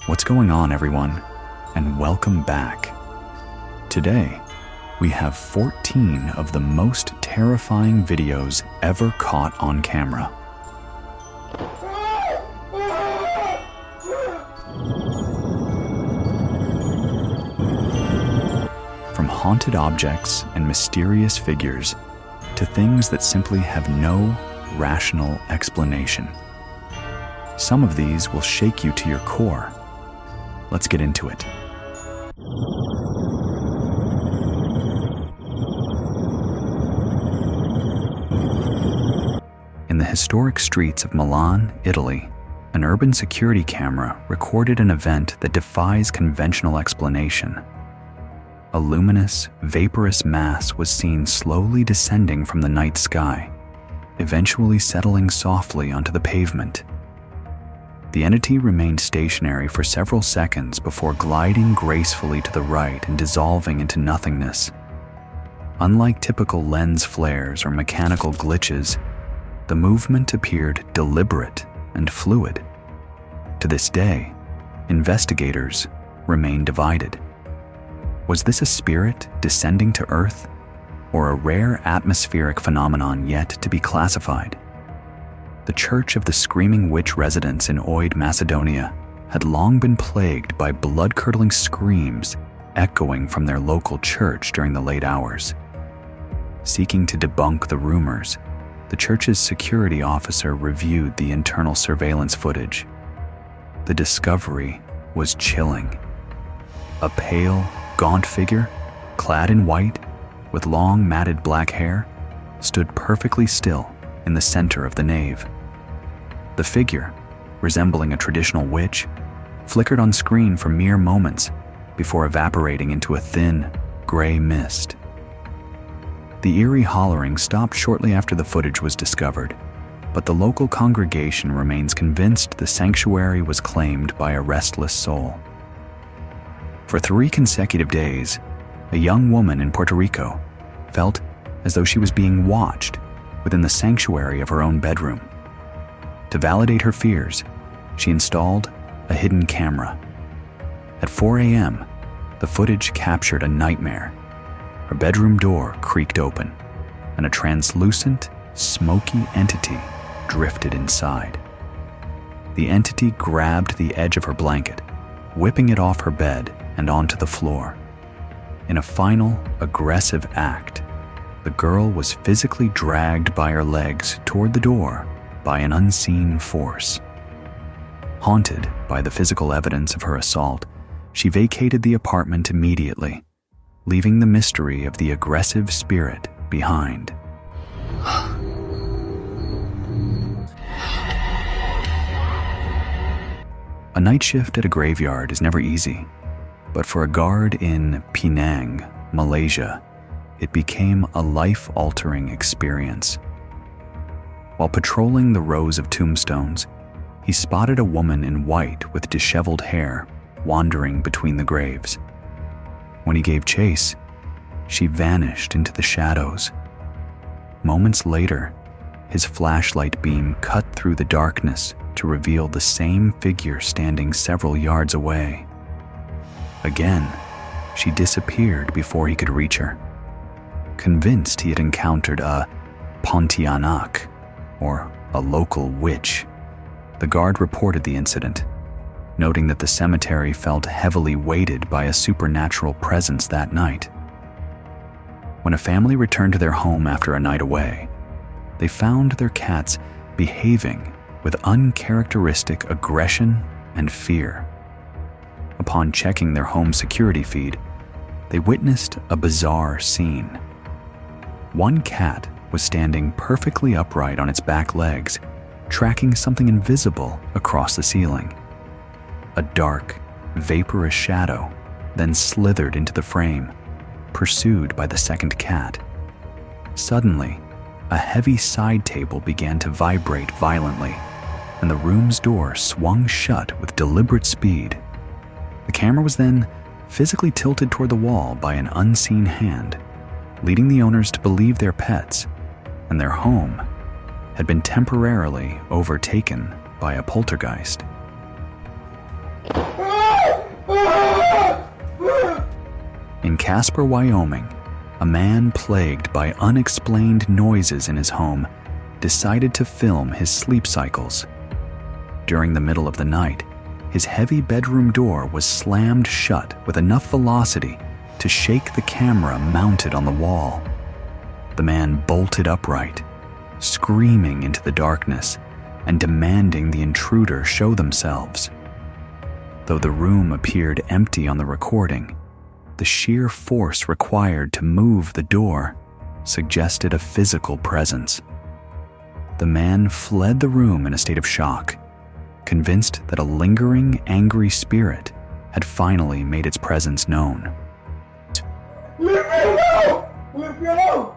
What's going on, everyone? And welcome back. Today, we have 14 of the most terrifying videos ever caught on camera. From haunted objects and mysterious figures to things that simply have no rational explanation. Some of these will shake you to your core. Let's get into it. In the historic streets of Milan, Italy, an urban security camera recorded an event that defies conventional explanation. A luminous, vaporous mass was seen slowly descending from the night sky, eventually settling softly onto the pavement. The entity remained stationary for several seconds before gliding gracefully to the right and dissolving into nothingness. Unlike typical lens flares or mechanical glitches, the movement appeared deliberate and fluid. To this day, investigators remain divided. Was this a spirit descending to Earth, or a rare atmospheric phenomenon yet to be classified? The Church of the Screaming Witch residents in Oid, Macedonia, had long been plagued by blood-curdling screams echoing from their local church during the late hours. Seeking to debunk the rumors, the church's security officer reviewed the internal surveillance footage. The discovery was chilling. A pale, gaunt figure, clad in white, with long matted black hair, stood perfectly still in the center of the nave. The figure, resembling a traditional witch, flickered on screen for mere moments before evaporating into a thin, gray mist. The eerie hollering stopped shortly after the footage was discovered, but the local congregation remains convinced the sanctuary was claimed by a restless soul. For 3 consecutive days, a young woman in Puerto Rico felt as though she was being watched within the sanctuary of her own bedroom. To validate her fears, she installed a hidden camera. At 4 a.m., the footage captured a nightmare. Her bedroom door creaked open, and a translucent, smoky entity drifted inside. The entity grabbed the edge of her blanket, whipping it off her bed and onto the floor. In a final, aggressive act, the girl was physically dragged by her legs toward the door by an unseen force. Haunted by the physical evidence of her assault, she vacated the apartment immediately, leaving the mystery of the aggressive spirit behind. A night shift at a graveyard is never easy, but for a guard in Penang, Malaysia, it became a life-altering experience. While patrolling the rows of tombstones, he spotted a woman in white with disheveled hair wandering between the graves. When he gave chase, she vanished into the shadows. Moments later, his flashlight beam cut through the darkness to reveal the same figure standing several yards away. Again, she disappeared before he could reach her. Convinced he had encountered a Pontianak, or a local witch, the guard reported the incident, noting that the cemetery felt heavily weighted by a supernatural presence that night. When a family returned to their home after a night away, they found their cats behaving with uncharacteristic aggression and fear. Upon checking their home security feed, they witnessed a bizarre scene. One cat was standing perfectly upright on its back legs, tracking something invisible across the ceiling. A dark, vaporous shadow then slithered into the frame, pursued by the second cat. Suddenly, a heavy side table began to vibrate violently, and the room's door swung shut with deliberate speed. The camera was then physically tilted toward the wall by an unseen hand, leading the owners to believe their pets and their home had been temporarily overtaken by a poltergeist. In Casper, Wyoming, a man plagued by unexplained noises in his home decided to film his sleep cycles. During the middle of the night, his heavy bedroom door was slammed shut with enough velocity to shake the camera mounted on the wall. The man bolted upright, screaming into the darkness and demanding the intruder show themselves. Though the room appeared empty on the recording, the sheer force required to move the door suggested a physical presence. The man fled the room in a state of shock, convinced that a lingering, angry spirit had finally made its presence known. Leave me alone! Leave me alone!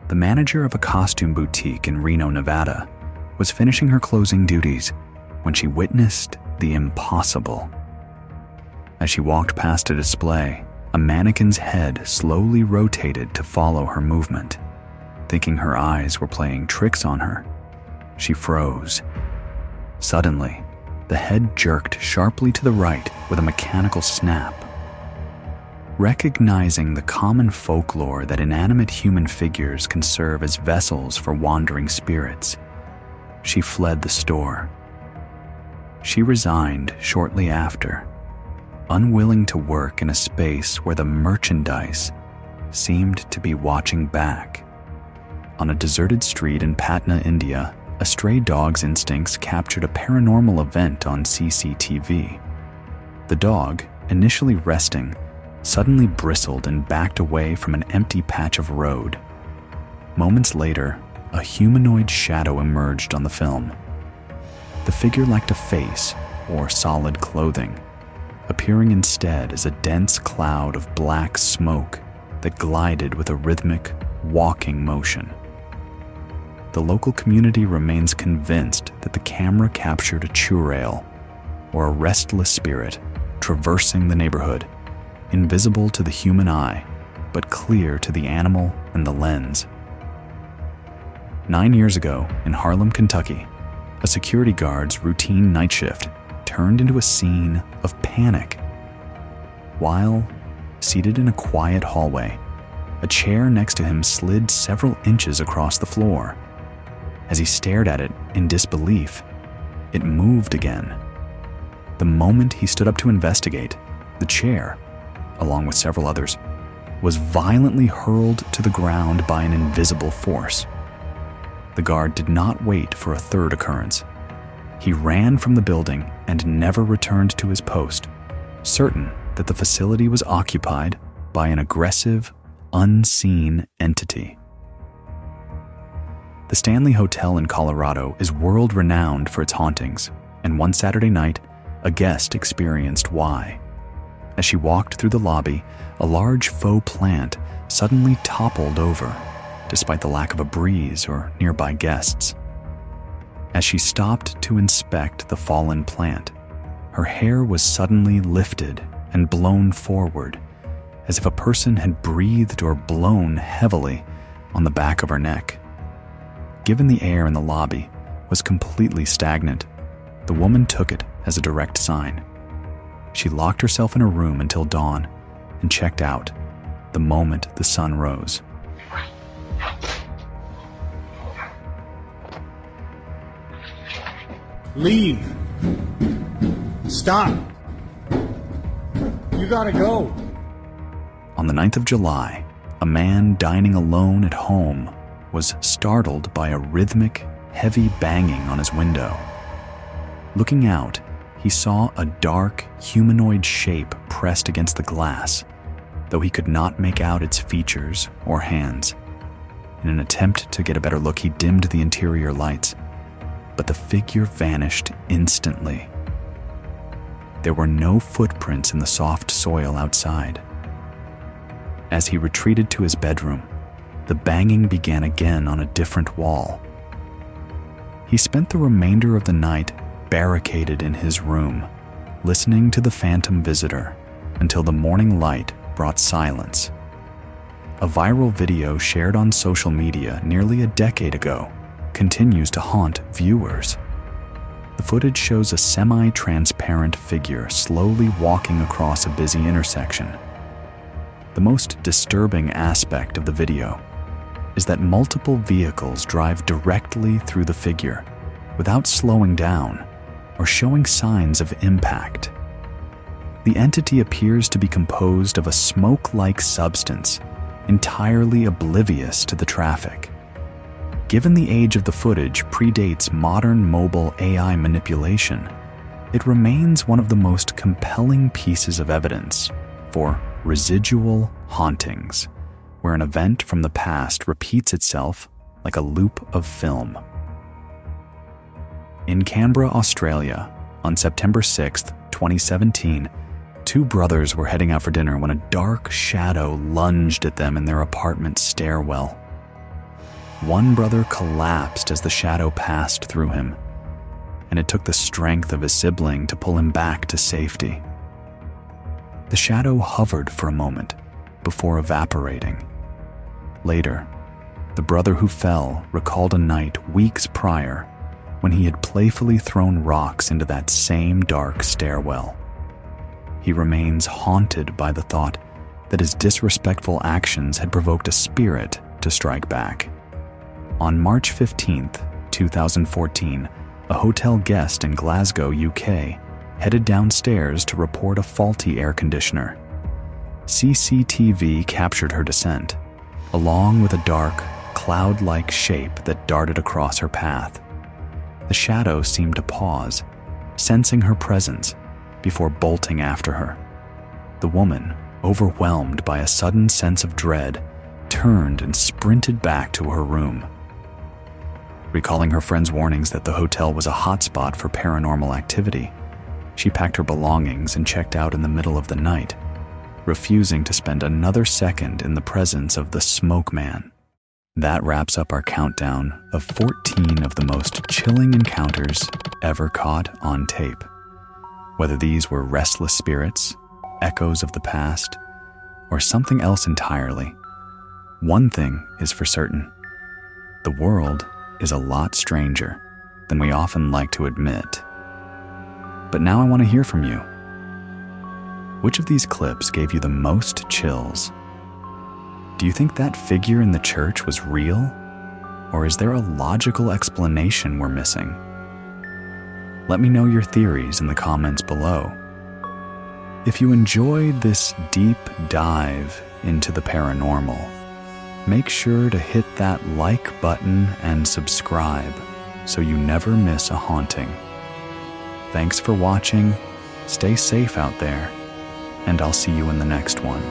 The manager of a costume boutique in Reno, Nevada, was finishing her closing duties when she witnessed the impossible. As she walked past a display, a mannequin's head slowly rotated to follow her movement. Thinking her eyes were playing tricks on her, she froze. Suddenly, the head jerked sharply to the right with a mechanical snap. Recognizing the common folklore that inanimate human figures can serve as vessels for wandering spirits, she fled the store. She resigned shortly after, unwilling to work in a space where the merchandise seemed to be watching back. On a deserted street in Patna, India, a stray dog's instincts captured a paranormal event on CCTV. The dog, initially resting, suddenly bristled and backed away from an empty patch of road. Moments later, a humanoid shadow emerged on the film. The figure lacked a face or solid clothing, appearing instead as a dense cloud of black smoke that glided with a rhythmic, walking motion. The local community remains convinced that the camera captured a churail, or a restless spirit, traversing the neighborhood, invisible to the human eye, but clear to the animal and the lens. 9 years ago, in Harlem, Kentucky, a security guard's routine night shift turned into a scene of panic. While seated in a quiet hallway, a chair next to him slid several inches across the floor. As he stared at it in disbelief, it moved again. The moment he stood up to investigate, the chair, along with several others, was violently hurled to the ground by an invisible force. The guard did not wait for a third occurrence. He ran from the building and never returned to his post, certain that the facility was occupied by an aggressive, unseen entity. The Stanley Hotel in Colorado is world-renowned for its hauntings, and one Saturday night, a guest experienced why. As she walked through the lobby, a large faux plant suddenly toppled over, despite the lack of a breeze or nearby guests. As she stopped to inspect the fallen plant, her hair was suddenly lifted and blown forward, as if a person had breathed or blown heavily on the back of her neck. Given the air in the lobby was completely stagnant, the woman took it as a direct sign. She locked herself in her room until dawn and checked out the moment the sun rose. Leave. Stop. You gotta go. On the 9th of July, a man dining alone at home was startled by a rhythmic, heavy banging on his window. Looking out, he saw a dark, humanoid shape pressed against the glass, though he could not make out its features or hands. In an attempt to get a better look, he dimmed the interior lights, but the figure vanished instantly. There were no footprints in the soft soil outside. As he retreated to his bedroom, the banging began again on a different wall. He spent the remainder of the night barricaded in his room, listening to the phantom visitor until the morning light brought silence. A viral video shared on social media nearly a decade ago continues to haunt viewers. The footage shows a semi-transparent figure slowly walking across a busy intersection. The most disturbing aspect of the video is that multiple vehicles drive directly through the figure without slowing down or showing signs of impact. The entity appears to be composed of a smoke-like substance, entirely oblivious to the traffic. Given the age of the footage predates modern mobile AI manipulation, it remains one of the most compelling pieces of evidence for residual hauntings, where an event from the past repeats itself like a loop of film. In Canberra, Australia, on September 6, 2017, two brothers were heading out for dinner when a dark shadow lunged at them in their apartment stairwell. One brother collapsed as the shadow passed through him, and it took the strength of his sibling to pull him back to safety. The shadow hovered for a moment before evaporating. Later, the brother who fell recalled a night weeks prior when he had playfully thrown rocks into that same dark stairwell. He remains haunted by the thought that his disrespectful actions had provoked a spirit to strike back. On March 15, 2014, a hotel guest in Glasgow, UK, headed downstairs to report a faulty air conditioner. CCTV captured her descent, along with a dark, cloud-like shape that darted across her path. The shadow seemed to pause, sensing her presence, before bolting after her. The woman, overwhelmed by a sudden sense of dread, turned and sprinted back to her room. Recalling her friend's warnings that the hotel was a hotspot for paranormal activity, she packed her belongings and checked out in the middle of the night, refusing to spend another second in the presence of the Smoke Man. That wraps up our countdown of 14 of the most chilling encounters ever caught on tape. Whether these were restless spirits, echoes of the past, or something else entirely, one thing is for certain: the world is a lot stranger than we often like to admit. But now I want to hear from you. Which of these clips gave you the most chills? Do you think that figure in the church was real? Or is there a logical explanation we're missing? Let me know your theories in the comments below. If you enjoyed this deep dive into the paranormal, make sure to hit that like button and subscribe so you never miss a haunting. Thanks for watching, stay safe out there, and I'll see you in the next one.